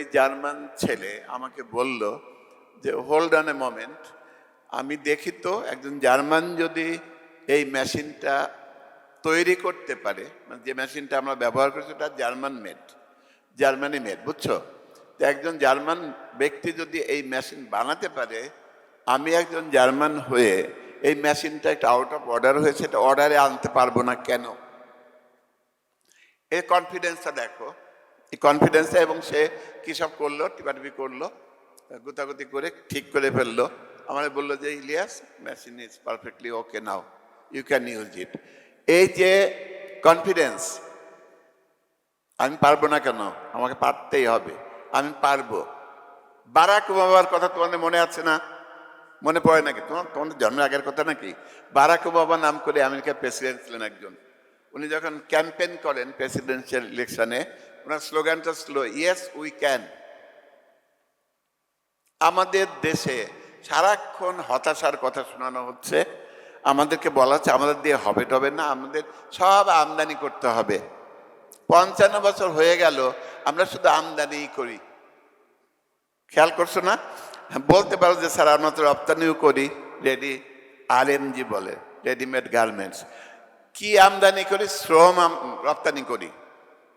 ওই জার্মান ছেলে আমাকে বলল যে হোল্ড অন এ মোমেন্ট, আমি দেখি তো একজন জার্মান যদি এই মেশিনটা তৈরি করতে পারে, মানে যে মেশিনটা আমরা ব্যবহার করছি ওটা জার্মানি মেড, বুঝছো? তো একজন জার্মান ব্যক্তি যদি এই মেশিন বানাতে পারে, আমি একজন জার্মান হয়ে এই মেশিনটা একটা আউট অফ অর্ডার হয়েছে, এটা অর্ডারে আনতে পারবো না কেন? এই কনফিডেন্সটা দেখো, এই কনফিডেন্সটা। এবং সে কী সব করলো, টিপাটিপি করলো, গুতাগুতি করে ঠিক করে ফেললো। আমার বললো যে Ilyas, machine is perfectly okay, now you can use it. এই যে কনফিডেন্স, আমি পারবো না কেন, আমাকে পারতেই হবে, আমি পারবো। বারাক ওবামার কথা তোমাদের মনে আছে না? মনে পড়ে নাকি? তোমাদের জন্মের আগের কথা নাকি? বারাক ওবামা নাম করে আমেরিকার প্রেসিডেন্ট ছিলেন একজন। উনি যখন ক্যাম্পেইন করেন প্রেসিডেন্সিয়াল ইলেকশনে, ওনার স্লোগানটা ছিল ইয়েস উই ক্যান। আমাদের দেশে সারাক্ষণ হতাশার কথা শোনানো হচ্ছে, আমাদেরকে বলা হচ্ছে আমাদের দিয়ে হবে টবে না, আমাদের সব আমদানি করতে হবে। 55 বছর হয়ে গেল আমরা শুধু আমদানিই করি। খেয়াল করছো না? বলতে পারো যে স্যার আমরা তো রপ্তানিও করি, RMG বলে, রেডিমেড গার্মেন্টস। কি আমদানি করি? শ্রম রপ্তানি করি।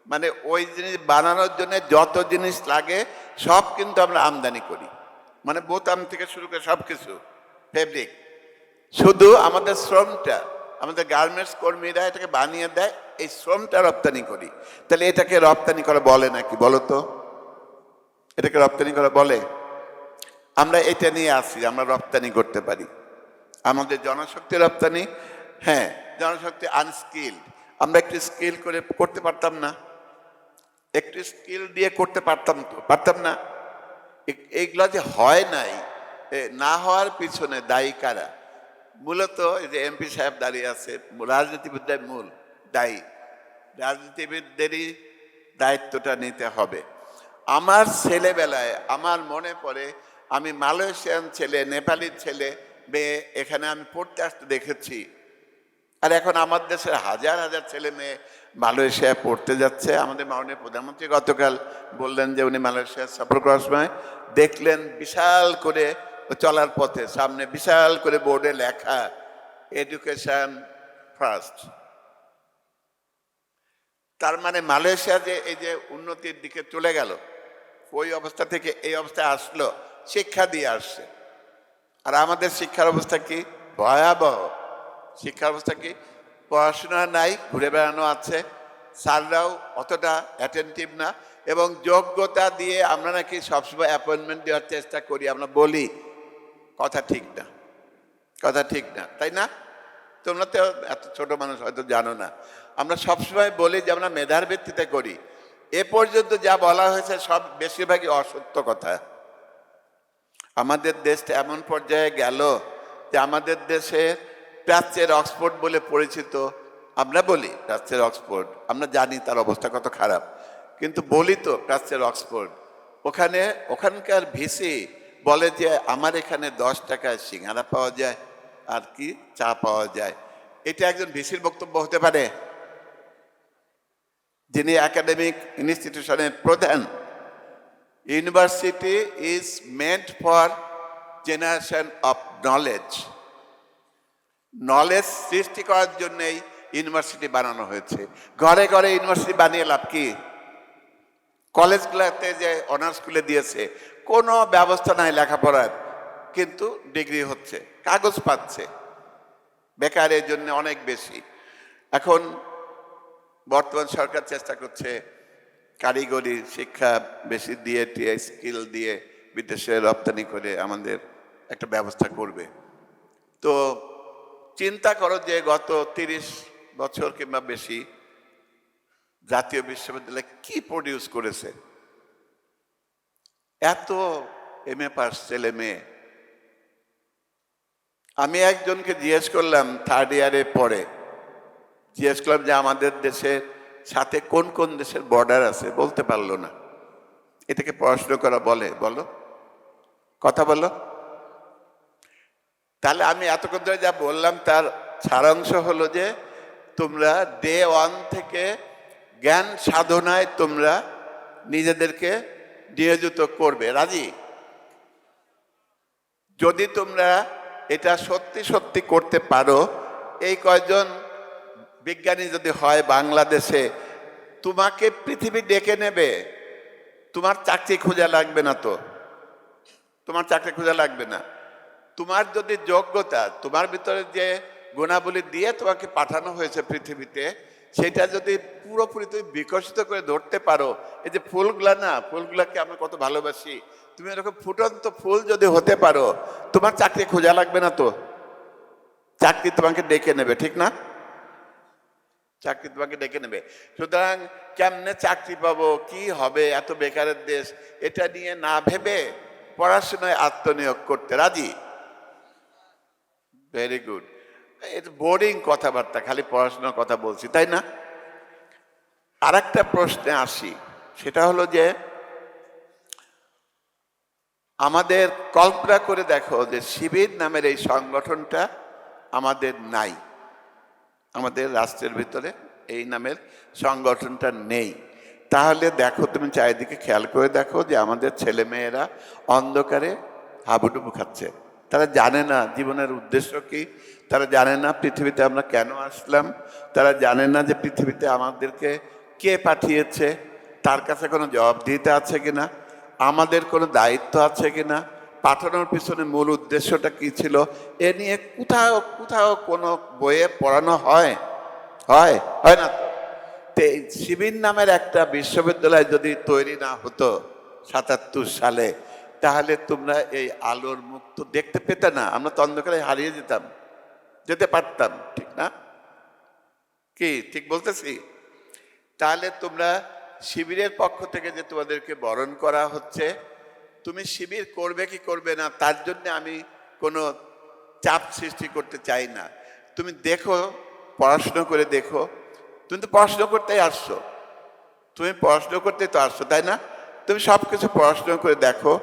মানে ওই জিনিস বানানোর জন্য যত জিনিস লাগে সব কিন্তু আমরা আমদানি করি, মানে বোতাম থেকে শুরু করে সব কিছু, ফেব্রিক। শুধু আমাদের শ্রমটা, আমাদের গার্মেন্টস কর্মীরা এটাকে বানিয়ে দেয়, এই শ্রমটা রপ্তানি করি। তাহলে এটাকে রপ্তানি করা বলে নাকি? বলো তো, এটাকে রপ্তানি করা বলে? আমরা এটা নিয়ে আসি, আমরা রপ্তানি করতে পারি। আমাদের জনশক্তি রপ্তানি, হ্যাঁ, জনশক্তি আনস্কিল। আমরা একটু স্কিল করে করতে পারতাম না? একটু স্কিল দিয়ে করতে পারতাম তো, পারতাম না? এইগুলো যে হয় নাই, না হওয়ার পিছনে দায়ী কারা? মূলত এই যে এমপি সাহেব দাঁড়িয়ে আছে, রাজনীতিবিদদের মূল দায়ী। রাজনীতিবিদদেরই দায়িত্বটা নিতে হবে। আমার ছেলেবেলায় আমার মনে পড়ে, আমি মালয়েশিয়ান ছেলে, নেপালি ছেলে মেয়ে এখানে আমি পড়তে আসতে দেখেছি। আর এখন আমার দেশের হাজার হাজার ছেলে মেয়ে মালয়েশিয়ায় পড়তে যাচ্ছে। আমাদের মাননীয় প্রধানমন্ত্রী গতকাল বললেন যে উনি মালয়েশিয়া সফর করার সময় দেখলেন বিশাল করে চলার পথে সামনে বিশাল করে বোর্ডে লেখা এডুকেশন ফার্স্ট। তার মানে মালয়েশিয়া যে এই যে উন্নতির দিকে চলে গেল, ওই অবস্থা থেকে এই অবস্থায় আসলো শিক্ষা দিয়ে আসছে। আর আমাদের শিক্ষার অবস্থা কি? ভয়াবহ। শিক্ষার অবস্থা কি? পড়াশোনা নাই, ঘুরে বেড়ানো আছে, স্যাররাও অতটা অ্যাটেন্টিভ না, এবং যোগ্যতা দিয়ে আমরা নাকি সবসময় অ্যাপয়েন্টমেন্ট দেওয়ার চেষ্টা করি। আমরা বলি, কথা ঠিক না, কথা ঠিক না, তাই না? তোমরা তো এত ছোট মানুষ, হয়তো জানো না। আমরা সবসময় বলি যে আমরা মেধার ভিত্তিতে করি। এ পর্যন্ত যা বলা হয়েছে সব বেশিরভাগই অসত্য কথা। আমাদের দেশটা এমন পর্যায়ে গেল যে আমাদের দেশে প্রাচ্যের অক্সফোর্ড বলে পরিচিত, আমরা বলি প্রাচ্যের অক্সফোর্ড, আমরা জানি তার অবস্থা কত খারাপ, কিন্তু বলি তো প্রাচ্যের অক্সফোর্ড। ওখানকার ভিসি বলে যে আমার এখানে 10 টাকায় সিঙ্গারা পাওয়া যায় আর কি চা পাওয়া যায়। এটা একজন ভিসির বক্তব্য হতে পারে, যিনি একাডেমিক ইনস্টিটিউশনের প্রধান? University is meant for generation of knowledge. Knowledge সৃষ্টি করার জন্যই ইউনিভার্সিটি বানানো হয়েছে। ঘরে ঘরে ইউনিভার্সিটি বানিয়ে লাভ কি? কলেজগুলোতে যে অনার্স স্কুলে দিয়েছে, কোনো ব্যবস্থা নাই লেখাপড়ার, কিন্তু ডিগ্রি হচ্ছে, কাগজ পাচ্ছে। বেকারের জন্য অনেক বেশি। এখন বর্তমান সরকার চেষ্টা করছে কারিগরি শিক্ষা বেশি দিয়ে, টিআই স্কিল দিয়ে বিদেশে রপ্তানি করে আমাদের একটা ব্যবস্থা করবে। তো চিন্তা করো যে গত 30 বছর কিংবা বেশি জাতীয় বিশ্ববিদ্যালয় কি প্রডিউস করেছে। এত MA পাস ছেলে মেয়ে। আমি একজনকে জিজ্ঞেস করলাম 3rd ইয়ারে পড়ে, জিজ্ঞেস করলাম যে আমাদের দেশের সাথে কোন কোন দেশের বর্ডার আছে, বলতে পারলো না। এটাকে পড়াশোনা করা বলে? বলো, কথা বলো। তাহলে আমি এতক্ষণ ধরে যা বললাম তার সারাংশ হলো যে তোমরা ডে 1 থেকে জ্ঞান সাধনায় তোমরা নিজেদেরকে নিয়োজিত করবে। রাজি? যদি তোমরা এটা সত্যি সত্যি করতে পারো, এই কয়জন বিজ্ঞানী যদি হয় বাংলাদেশে, তোমাকে পৃথিবী ডেকে নেবে। তোমার চাকরি খোঁজা লাগবে না, তো তোমার চাকরি খোঁজা লাগবে না। তোমার যদি যোগ্যতা, তোমার ভিতরে যে গুণাবলী দিয়ে তোমাকে পাঠানো হয়েছে পৃথিবীতে, সেটা যদি পুরোপুরি তুমি বিকশিত করে ধরতে পারো, এই যে ফুলগুলা না, ফুলগুলাকে আমরা কত ভালোবাসি, তুমি এরকম ফুটন্ত ফুল যদি হতে পারো, তোমার চাকরি খোঁজা লাগবে না, তো চাকরি তোমাকে ডেকে নেবে, ঠিক না? চাকরি তোমাকে ডেকে নেবে। সুতরাং কেমনে চাকরি পাবো, কি হবে, এত বেকারের দেশ, এটা নিয়ে না ভেবে পড়াশোনায় আত্মনিয়োগ করতে রাজি? Very good. এটা বোরিং কথাবার্তা, খালি পড়াশোনার কথা বলছি, তাই না? আর একটা প্রশ্নে আসি, সেটা হলো যে আমাদের কল্পনা করে দেখো যে শিবির নামের এই সংগঠনটা আমাদের নাই, আমাদের রাষ্ট্রের ভিতরে এই নামের সংগঠনটা নেই। তাহলে দেখো, তুমি চারিদিকে খেয়াল করে দেখো যে আমাদের ছেলে মেয়েরা অন্ধকারে হাবুডুবু খাচ্ছে। তারা জানে না জীবনের উদ্দেশ্য কি, তারা জানে না পৃথিবীতে আমরা কেন আসলাম, তারা জানে না যে পৃথিবীতে আমাদেরকে কে পাঠিয়েছে, তার কাছে কোনো জবাবদিহিতা আছে কিনা, আমাদের কোনো দায়িত্ব আছে কিনা, পাঠানোর পিছনে মূল উদ্দেশ্যটা কি ছিল, এ নিয়ে কোথাও কোথাও কোনো বইয়ে পড়ানো হয়? হয় হয় না তো। এই শিবির নামের একটা বিশ্ববিদ্যালয় যদি তৈরি না হতো ৭৭ সালে, তাহলে তোমরা এই আলোর মুখ তো দেখতে পেতে না, আমরা তো অন্ধকারে হারিয়ে যেতে পারতাম, ঠিক না? কি ঠিক বলতেছি? তাহলে তোমরা শিবিরের পক্ষ থেকে যে তোমাদেরকে বরণ করা হচ্ছে, তুমি শিবির করবে কি করবে না তার জন্য আমি কোনো চাপ সৃষ্টি করতে চাই না। তুমি দেখো, পড়াশুনো করে দেখো, তুমি তো পড়াশুনো করতেই আসছো, তুমি পড়াশুনো করতে তো আসছো, তাই না? তুমি সব কিছু পড়াশুনো করে দেখো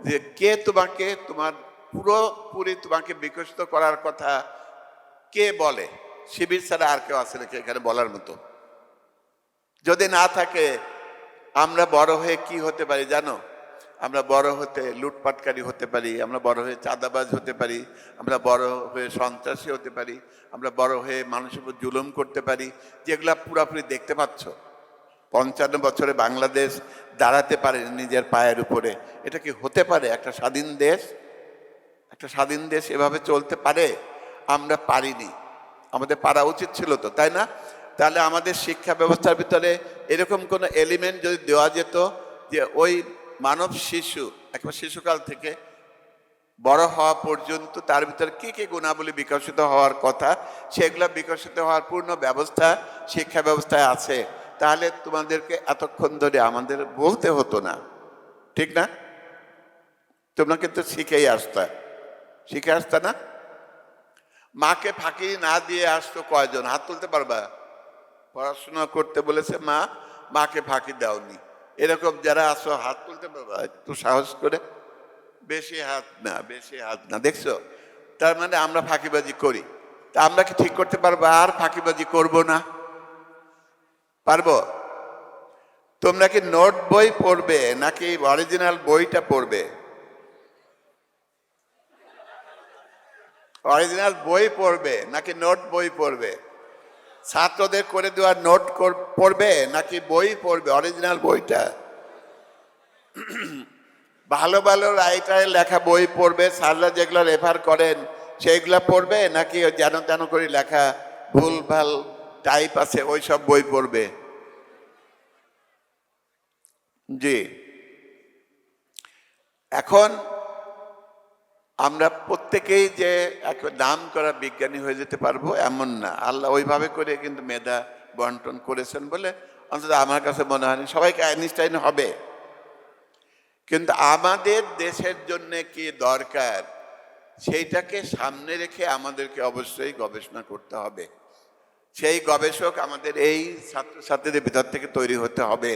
যে কে তোমাকে, তোমার পুরোপুরি তোমাকে বিকশিত করার কথা কে বলে। শিবির ছাড়া আর কেউ আছে নাকি এখানে বলার মতো? যদি না থাকে, আমরা বড় হয়ে কি হতে পারি জানো? আমরা বড় হতে লুটপাটকারী হতে পারি, আমরা বড় হয়ে চাঁদাবাজ হতে পারি, আমরা বড় হয়ে সন্ত্রাসী হতে পারি, আমরা বড় হয়ে মানুষের উপর জুলুম করতে পারি, যেগুলা পুরোপুরি দেখতে পাচ্ছ। ৫৫ বছরে বাংলাদেশ দাঁড়াতে পারে নিজের পায়ের উপরে। এটা কি হতে পারে একটা স্বাধীন দেশ? একটা স্বাধীন দেশ এভাবে চলতে পারে? আমরা পারিনি, আমাদের পারা উচিত ছিল তো, তাই না? তাহলে আমাদের শিক্ষা ব্যবস্থার ভিতরে এরকম কোনো এলিমেন্ট যদি দেওয়া যেত যে ওই মানব শিশু একবার শিশুকাল থেকে বড় হওয়া পর্যন্ত তার ভিতরে কি কি গুণাবলী বিকশিত হওয়ার কথা, সেগুলো বিকশিত হওয়ার পূর্ণ ব্যবস্থা শিক্ষা ব্যবস্থায় আছে, তাহলে তোমাদেরকে এতক্ষণ ধরে আমাদের বলতে হতো না, ঠিক না? তোমরা কিন্তু শিখে আসতা না? মাকে ফাঁকি না দিয়ে আসতো কয়জন? হাত তুলতে পারবা? পড়াশোনা করতে বলেছে মা, মাকে ফাঁকি দাওনি, এরকম যারা আসো হাত তুলতে পারবা একটু সাহস করে? বেশি হাত না, দেখছো? তার মানে আমরা ফাঁকিবাজি করি। তা আমরা কি ঠিক করতে পারবো আর ফাঁকিবাজি করব না? পারবো? তোমরা কি নোট বই পড়বে নাকি অরিজিনাল বইটা পড়বে? অরিজিনাল বই পড়বে নাকি নোট বই পড়বে? ছাত্রদের করে দেওয়া নোট পড়বে নাকি বই পড়বে, অরিজিনাল বইটা? ভালো ভালো রাইটারের লেখা বই পড়বে, স্যাররা যেগুলো রেফার করেন সেইগুলা পড়বে, নাকি যেন তেন করে লেখা ভুল ভাল টাইপ আছে ওই সব বই পড়বে? জি। এখন আমরা প্রত্যেকেই যে এক নাম করা বিজ্ঞানী হয়ে যেতে পারবো এমন না। আল্লাহ ওইভাবে করে কিন্তু মেধা বন্টন করেছেন বলে অন্তত আমার কাছে মনে হয়নি সবাইকে আইনস্টাইন হবে। কিন্তু আমাদের দেশের জন্য কি দরকার সেইটাকে সামনে রেখে আমাদেরকে অবশ্যই গবেষণা করতে হবে। সেই গবেষক আমাদের এই ছাত্রছাত্রীদের ভিতর থেকে তৈরি হতে হবে,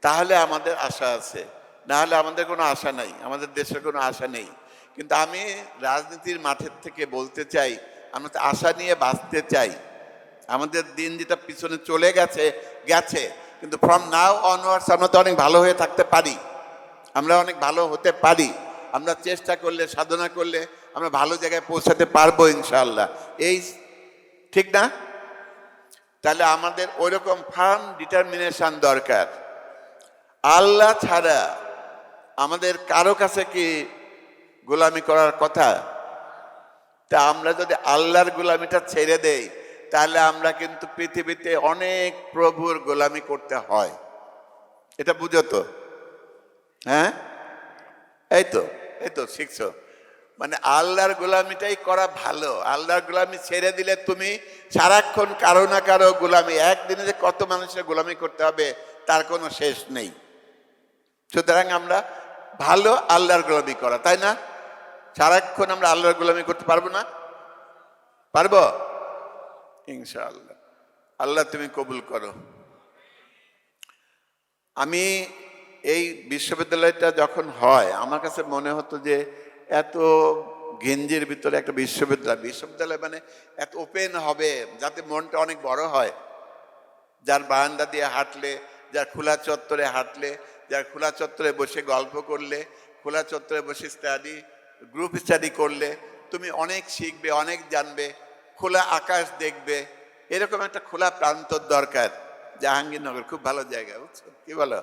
তাহলে আমাদের আশা আছে, না হলে আমাদের কোনো আশা নাই, আমাদের দেশের কোনো আশা নেই। কিন্তু আমি রাজনীতির মাঠের থেকে বলতে চাই, আমরা তো আশা নিয়ে বাঁচতে চাই। আমাদের দিন যেটা পিছনে চলে গেছে, কিন্তু ফ্রম নাও অনওয়ার্ডস আমরা তো অনেক ভালো হয়ে থাকতে পারি। আমরা অনেক ভালো হতে পারি, আমরা চেষ্টা করলে, সাধনা করলে আমরা ভালো জায়গায় পৌঁছাতে পারবো ইনশাআল্লাহ। এই ঠিক না? তাহলে আমাদের ওইরকম ফার্ম ডিটারমিনেশন দরকার। আল্লাহ ছাড়া আমাদের কারো কাছে কি গোলামি করার কথা? তা আমরা যদি আল্লাহর গোলামিটা ছেড়ে দেই, তাহলে আমরা কিন্তু পৃথিবীতে অনেক প্রভুর গোলামি করতে হয়। এটা বুঝো তো? হ্যাঁ, এই তো শিখছো। মানে আল্লাহর গোলামিটাই করা ভালো। আল্লাহর গোলামি ছেড়ে দিলে তুমি সারাক্ষণ কারো না কারো গোলামি, একদিনে যে কত মানুষের গোলামি করতে হবে তার কোনো শেষ নেই। সুতরাং আমরা ভালো আল্লাহর গোলামি করা, তাই না? সারাক্ষণ আমরা আল্লাহর গোলামি করতে পারবো না? পারবো ইনশাআল্লাহ। আল্লাহ তুমি কবুল করো। আমি এই বিশ্ববিদ্যালয়টা যখন হয় আমার কাছে মনে হতো যে এত গেঞ্জির ভিতরে একটা বিশ্ববিদ্যালয় মানে এত ওপেন হবে যাতে মনটা অনেক বড় হয়। যার বারান্দা দিয়ে হাঁটলে, যার খোলা চত্বরে হাঁটলে, যার খোলা চত্বরে বসে গল্প করলে, খোলা চত্বরে বসে গ্রুপ স্টাডি করলে তুমি অনেক শিখবে, অনেক জানবে, খোলা আকাশ দেখবে। এরকম একটা খোলা প্রান্তর দরকার। জাহাঙ্গীরনগর খুব ভালো জায়গা, বুঝছো? কি বলো?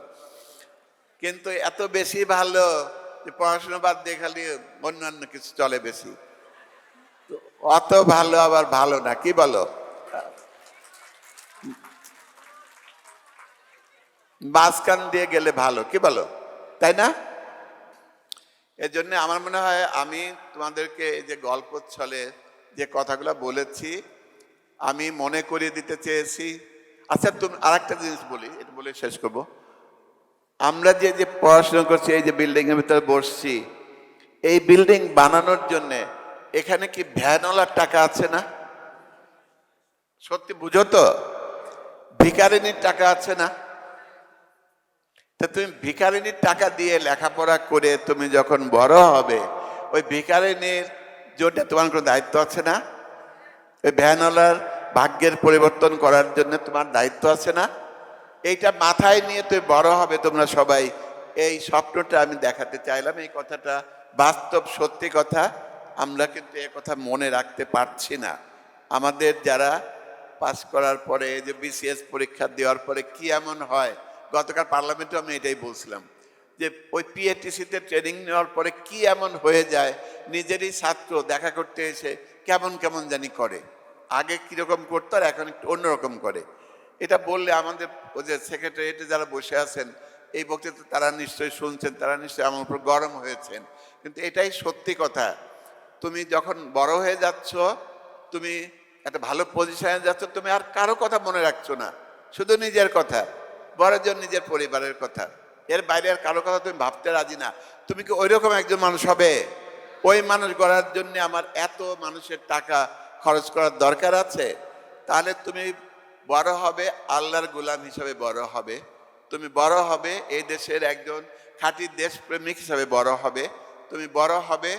কিন্তু এত বেশি ভালো যে পড়াশোনা বাদ দিয়ে খালি অন্যান্য কিছু চলে বেশি। অত ভালো আবার ভালো না, কি বলো? বাসকান দিয়ে গেলে ভালো, কি বলো? তাই না? এজন্য আমার মনে হয় আমি তোমাদেরকে এই যে গল্প ছলে যে কথাগুলো বলেছি আমি মনে করিয়ে দিতে চেয়েছি। আচ্ছা, তুমি আরেকটা জিনিস বলি, এটা বলে শেষ করবো। আমরা যে যে পড়াশোনা করছি, এই যে বিল্ডিং এর ভিতরে বসছি, এই বিল্ডিং বানানোর জন্য এখানে কি ভ্যানওয়ালার টাকা আছে না? সত্যি বুঝো তো? ভিখারিনীর টাকা আছে না? তা তুমি ভিখারিনীর টাকা দিয়ে লেখাপড়া করে তুমি যখন বড় হবে, ওই ভিখারিনীর জন্য তোমার কোনো দায়িত্ব আছে না? ওই ভ্যানওয়ালার ভাগ্যের পরিবর্তন করার জন্য তোমার দায়িত্ব আছে না? এইটা মাথায় নিয়ে তুমি বড় হবে তোমরা সবাই। এই স্বপ্নটা আমি দেখাতে চাইলাম। এই কথাটা বাস্তব, সত্যি কথা। আমরা কিন্তু এ কথা মনে রাখতে পারছি না। আমাদের যারা পাস করার পরে, যে বিসিএস পরীক্ষা দেওয়ার পরে কি এমন হয়, গতকাল পার্লামেন্টে আমি এটাই বলছিলাম যে ওই পিএটিসিতে ট্রেনিং নেওয়ার পরে কি এমন হয়ে যায়, নিজেরই ছাত্র দেখা করতে এসে কেমন কেমন জানি করে। আগে কিরকম করতো আর এখন একটু অন্যরকম করে। এটা বললে আমাদের ওই যে সেক্রেটারিয়েটে যারা বসে আছেন এই বক্তৃতা তারা নিশ্চয়ই শুনছেন, তারা নিশ্চয়ই আমার উপর গরম হয়েছেন। কিন্তু এটাই সত্যি কথা। তুমি যখন বড় হয়ে যাচ্ছ, তুমি একটা ভালো পজিশনে যাচ্ছ, তুমি আর কারো কথা মনে রাখছো না, শুধু নিজের কথা, বড়জন নিজের পরিবারের কথা। এর বাইরে আর কারো কথা তুমি ভাবতে রাজি না। তুমি কি ওই রকম একজন মানুষ হবে? ওই মানুষ গড়ার জন্য আমার এত মানুষের টাকা খরচ করার দরকার আছে? তাহলে তুমি বড় হবে আল্লাহর গোলাম হিসাবে বড় হবে। তুমি বড় হবে এই দেশের একজন খাঁটি দেশপ্রেমিক হিসাবে বড় হবে। তুমি বড় হবে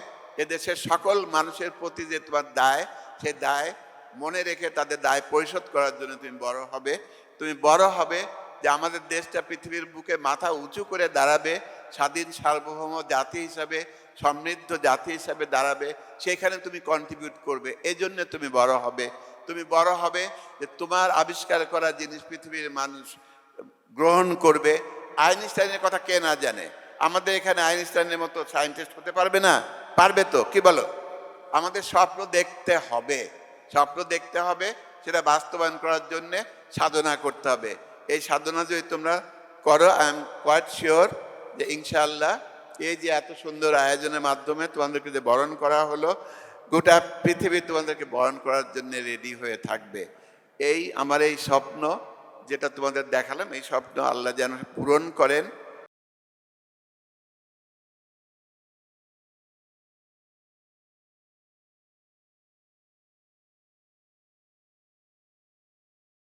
এদেশের সকল মানুষের প্রতি যে তোমার দায়, সেই দায় মনে রেখে তাদের দায় পরিশোধ করার জন্য তুমি বড় হবে। তুমি বড় হবে যে আমাদের দেশটা পৃথিবীর বুকে মাথা উঁচু করে দাঁড়াবে, স্বাধীন সার্বভৌম জাতি হিসাবে, সমৃদ্ধ জাতি হিসাবে দাঁড়াবে। সেখানে তুমি কন্ট্রিবিউট করবে, এই জন্য তুমি বড় হবে। তুমি বড় হবে যে তোমার আবিষ্কার করা জিনিস পৃথিবীর মানুষ গ্রহণ করবে। আইনস্টাইনের কথা কে না জানে? আমাদের এখানে আইনস্টাইনের মতো সায়েন্টিস্ট হতে পারবে না? পারবে তো, কি বলো? আমাদের স্বপ্ন দেখতে হবে, স্বপ্ন দেখতে হবে, সেটা বাস্তবায়ন করার জন্য সাধনা করতে হবে। এই সাধনা যদি তোমরা করো, আই এম কোয়াইট শিওর যে ইনশাআল্লাহ এই যে এত সুন্দর আয়োজনের মাধ্যমে তোমাদেরকে যে বরণ করা হলো, গোটা পৃথিবী তোমাদেরকে বরণ করার জন্য রেডি হয়ে থাকবে। এই আমার এই স্বপ্ন যেটা তোমাদের দেখালাম, এই স্বপ্ন আল্লাহ যেন পূরণ করেন।